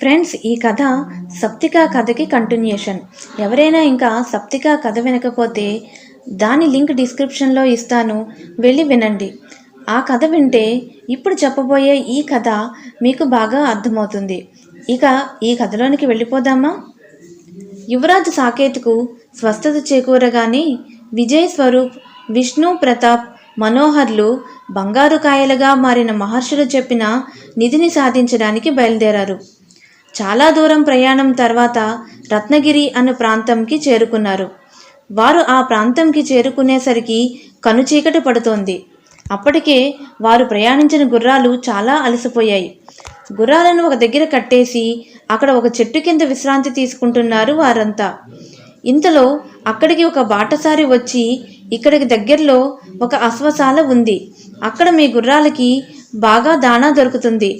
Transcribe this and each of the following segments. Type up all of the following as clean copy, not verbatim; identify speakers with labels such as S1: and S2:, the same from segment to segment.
S1: Friends, ఈ కథ సప్తికా కథకి కంటిన్యూషన్. ఎవరైనా ఇంకా సప్తికా కథ వినకపోతే దాని లింక్ డిస్క్రిప్షన్లో ఇస్తాను, వెళ్ళి వినండి. ఆ కథ వింటే ఇప్పుడు చెప్పబోయే ఈ కథ మీకు బాగా అర్థమవుతుంది. ఇక ఈ కథలోనికి వెళ్ళిపోదామా? యువరాజు సాకేత్కు స్వస్థత చేకూరగానే విజయ్ స్వరూప్, విష్ణు ప్రతాప్, మనోహర్లు బంగారు కాయలుగా మారిన మహర్షులు చెప్పిన నిధిని సాధించడానికి బయలుదేరారు. చాలా దూరం ప్రయాణం తర్వాత రత్నగిరి అనే ప్రాంతంకి చేరుకున్నారు. వారు ఆ ప్రాంతంకి చేరుకునేసరికి కనుచీకటి పడుతోంది. అప్పటికే వారు ప్రయాణించిన గుర్రాలు చాలా అలసిపోయాయి. గుర్రాలను ఒక దగ్గర కట్టేసి అక్కడ ఒక చెట్టు కింద విశ్రాంతి తీసుకుంటున్నారు వారంతా. ఇంతలో అక్కడికి ఒక బాటసారి వచ్చి, ఇక్కడికి దగ్గరలో ఒక అశ్వశాల ఉంది, అక్కడ మీ గుర్రాలకి బాగా దాణా దొరుకుతుంది,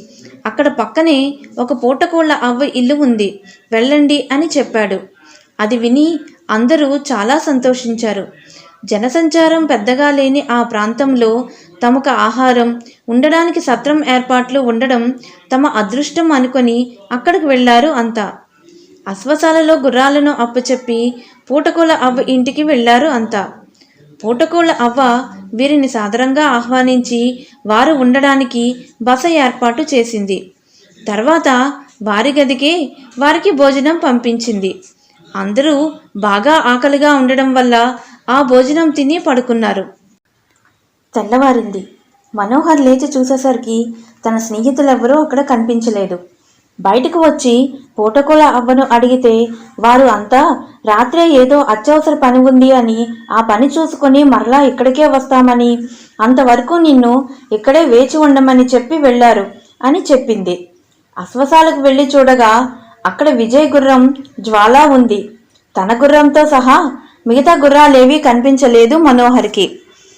S1: అక్కడ పక్కనే ఒక పూటకోళ్ల అవ్వ ఇల్లు ఉంది, వెళ్ళండి అని చెప్పాడు. అది విని అందరూ చాలా సంతోషించారు. జనసంచారం పెద్దగా లేని ఆ ప్రాంతంలో తమకు ఆహారం, ఉండడానికి సత్రం ఏర్పాట్లు ఉండడం తమ అదృష్టం అనుకొని అక్కడికి వెళ్ళారు అంతా. అశ్వశాలలో గుర్రాలను అప్పచెప్పి పూటకోళ్ల అవ్వ ఇంటికి వెళ్ళారు అంతా. పూటకోళ్ల అవ్వ వీరిని సాదరంగా ఆహ్వానించి వారు ఉండడానికి బస ఏర్పాటు చేసింది. తర్వాత వారి గదికే వారికి భోజనం పంపించింది. అందరూ బాగా ఆకలిగా ఉండడం వల్ల ఆ భోజనం తిని పడుకున్నారు. తెల్లవారింది. మనోహర్ లేచి చూసేసరికి తన స్నేహితులెవరూ అక్కడ కనిపించలేదు. బయటకు వచ్చి పూటకోళ్ల అవ్వను అడిగితే వారు అంతా రాత్రే ఏదో అత్యవసర పని ఉంది అని, ఆ పని చూసుకొని మరలా ఇక్కడికే వస్తామని, అంతవరకు నిన్ను ఇక్కడే వేచి ఉండమని చెప్పి వెళ్ళారు అని చెప్పింది. అశ్వశాలకు వెళ్ళి చూడగా అక్కడ విజయ్ గుర్రం జ్వాల ఉంది. తన గుర్రంతో సహా మిగతా గుర్రాలేవీ కనిపించలేదు మనోహర్కి.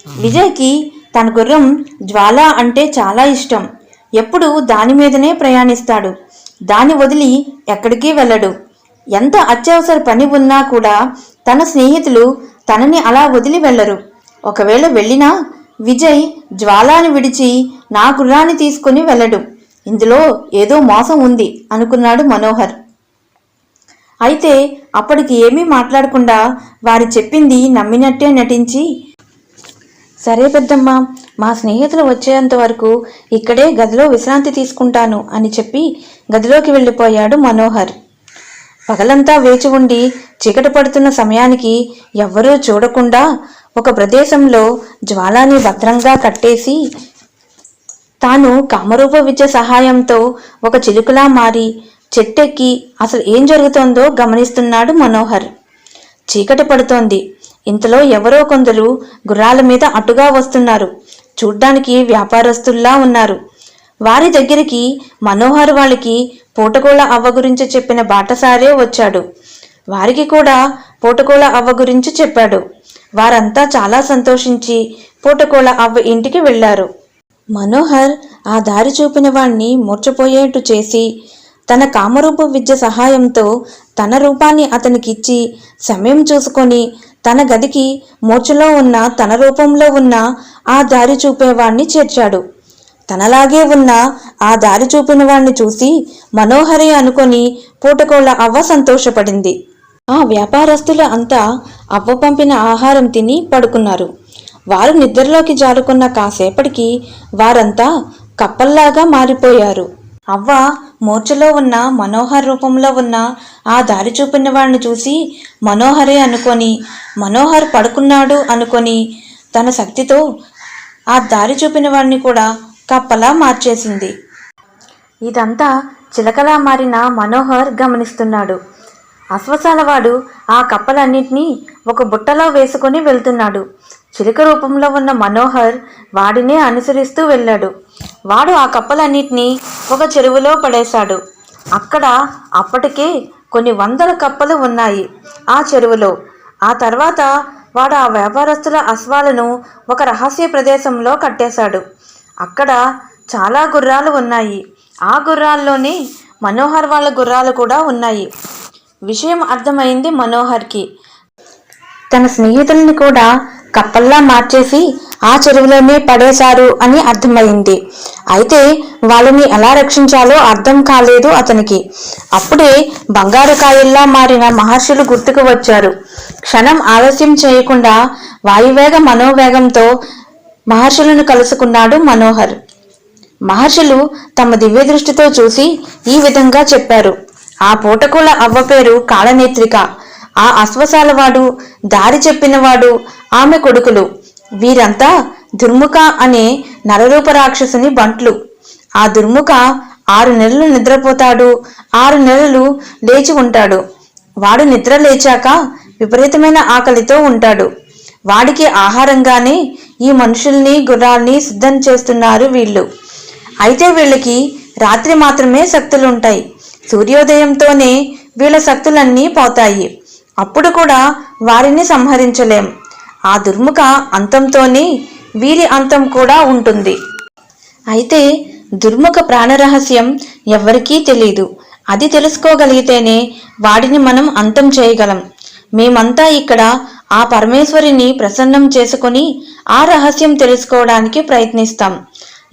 S1: విజయ్కి తన గుర్రం జ్వాల అంటే చాలా ఇష్టం. ఎప్పుడు దాని మీదనే ప్రయాణిస్తాడు. దాన్ని వదిలి ఎక్కడికి వెళ్ళడు. ఎంత అత్యవసర పని ఉన్నా కూడా తన స్నేహితులు తనని అలా వదిలి వెళ్ళరు. ఒకవేళ వెళ్ళినా విజయ్ జ్వాలాని విడిచి నా గుర్రాన్ని తీసుకుని వెళ్ళడు. ఇందులో ఏదో మోసం ఉంది అనుకున్నాడు మనోహర్. అయితే అప్పటికి ఏమీ మాట్లాడకుండా వారి చెప్పింది నమ్మినట్టే నటించి, సరే పెద్దమ్మ, మా స్నేహితులు వచ్చేంత వరకు ఇక్కడే గదిలో విశ్రాంతి తీసుకుంటాను అని చెప్పి గదిలోకి వెళ్ళిపోయాడు మనోహర్. పగలంతా వేచి ఉండి చీకటి పడుతున్న సమయానికి ఎవ్వరూ చూడకుండా ఒక ప్రదేశంలో జ్వాలాని భద్రంగా కట్టేసి తాను కామరూప విద్య సహాయంతో ఒక చిలుకలా మారి చెట్టెక్కి అసలు ఏం జరుగుతోందో గమనిస్తున్నాడు మనోహర్. చీకటి పడుతోంది. ఇంతలో ఎవరో కొందరు గుర్రాల మీద అటుగా వస్తున్నారు. చూడ్డానికి వ్యాపారస్తుల్లా ఉన్నారు. వారి దగ్గరికి మనోహర్ వాళ్ళకి పూటకోళ్ల అవ్వ గురించి చెప్పిన బాటసారే వచ్చాడు. వారికి కూడా పూటకోళ్ల అవ్వ గురించి చెప్పాడు. వారంతా చాలా సంతోషించి పూటకోళ్ల అవ్వ ఇంటికి వెళ్ళారు. మనోహర్ ఆ దారి చూపిన వాణ్ణి మూర్చపోయేట్టు చేసి తన కామరూప విద్య సహాయంతో తన రూపాన్ని అతనికిచ్చి సమయం చూసుకొని తన గదికి మూర్ఛలో ఉన్న తన రూపంలో ఉన్న ఆ దారి చూపేవాణ్ణి చేర్చాడు. తనలాగే ఉన్న ఆ దారి చూపిన వాణ్ణి చూసి మనోహరి అనుకొని పూటకోళ్ల అవ్వ సంతోషపడింది. ఆ వ్యాపారస్తులు అంతా అవ్వ పంపిన ఆహారం తిని పడుకున్నారు. వారు నిద్రలోకి జారుకున్న కాసేపటికి వారంతా కప్పల్లాగా మారిపోయారు. అవ్వ మూర్ఛలో ఉన్న మనోహర్ రూపంలో ఉన్న ఆ దారి చూపిన వాడిని చూసి మనోహరే అనుకొని, మనోహర్ పడుకున్నాడు అనుకొని తన శక్తితో ఆ దారి చూపిన వాడిని కూడా కప్పలా మార్చేసింది. ఇదంతా చిలకలా మారిన మనోహర్ గమనిస్తున్నాడు. అశ్వశాలవాడు ఆ కప్పలన్నింటినీ ఒక బుట్టలో వేసుకొని వెళ్తున్నాడు. చిలుక రూపంలో ఉన్న మనోహర్ వాడినే అనుసరిస్తూ వెళ్ళాడు. వాడు ఆ కప్పలన్నింటినీ ఒక చెరువులో పడేశాడు. అక్కడ అప్పటికే కొన్ని వందల కప్పలు ఉన్నాయి ఆ చెరువులో. ఆ తర్వాత వాడు ఆ వ్యాపారస్తుల అశ్వాలను ఒక రహస్య ప్రదేశంలో కట్టేశాడు. అక్కడ చాలా గుర్రాలు ఉన్నాయి. ఆ గుర్రాల్లోనే మనోహర్ వాళ్ళ గుర్రాలు కూడా ఉన్నాయి. విషయం అర్థమైంది మనోహర్కి. తన స్నేహితుల్ని కూడా కప్పల్లా మార్చేసి ఆ చెరువులోనే పడేశారు అని అర్థమైంది. అయితే వాళ్ళని ఎలా రక్షించాలో అర్థం కాలేదు అతనికి. అప్పుడే బంగారు కాయల్లా మారిన మహర్షులు గుర్తుకు వచ్చారు. క్షణం ఆలస్యం చేయకుండా వాయువేగ మనోవేగంతో మహర్షులను కలుసుకున్నాడు మనోహర్. మహర్షులు తమ దివ్య దృష్టితో చూసి ఈ విధంగా చెప్పారు. ఆ పూటకుల అవ్వ పేరు కాళనేత్రిక. ఆ అశ్వశాలవాడు, దారి చెప్పినవాడు ఆమె కొడుకులు. వీరంతా దుర్ముఖ అనే నరరూప రాక్షసుని బంట్లు. ఆ దుర్ముఖ 6 నెలలు నిద్రపోతాడు, 6 నెలలు లేచి ఉంటాడు. వాడు నిద్ర లేచాక విపరీతమైన ఆకలితో ఉంటాడు. వాడికి ఆహారంగానే ఈ మనుషుల్ని గుర్రాల్ని సిద్ధం చేస్తున్నారు వీళ్ళు. అయితే వీళ్ళకి రాత్రి మాత్రమే శక్తులుంటాయి. సూర్యోదయంతోనే వీళ్ళ శక్తులన్నీ పోతాయి. అప్పుడు కూడా వారిని సంహరించలేం. ఆ దుర్ముఖ అంతంతోనే వీరి అంతం కూడా ఉంటుంది. అయితే దుర్ముఖ ప్రాణరహస్యం ఎవ్వరికీ తెలీదు. అది తెలుసుకోగలిగితేనే వాడిని మనం అంతం చేయగలం. మేమంతా ఇక్కడ ఆ పరమేశ్వరిని ప్రసన్నం చేసుకుని ఆ రహస్యం తెలుసుకోవడానికి ప్రయత్నిస్తాం.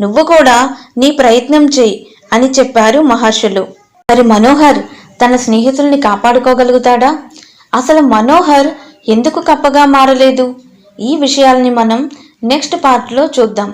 S1: నువ్వు కూడా నీ ప్రయత్నం చెయ్యి అని చెప్పారు మహర్షులు. మరి మనోహర్ తన స్నేహితుల్ని కాపాడుకోగలుగుతాడా? అసలు మనోహర్ ఎందుకు కప్పగా మారలేదు? ఈ విషయాల్ని మనం నెక్స్ట్ పార్ట్లో చూద్దాం.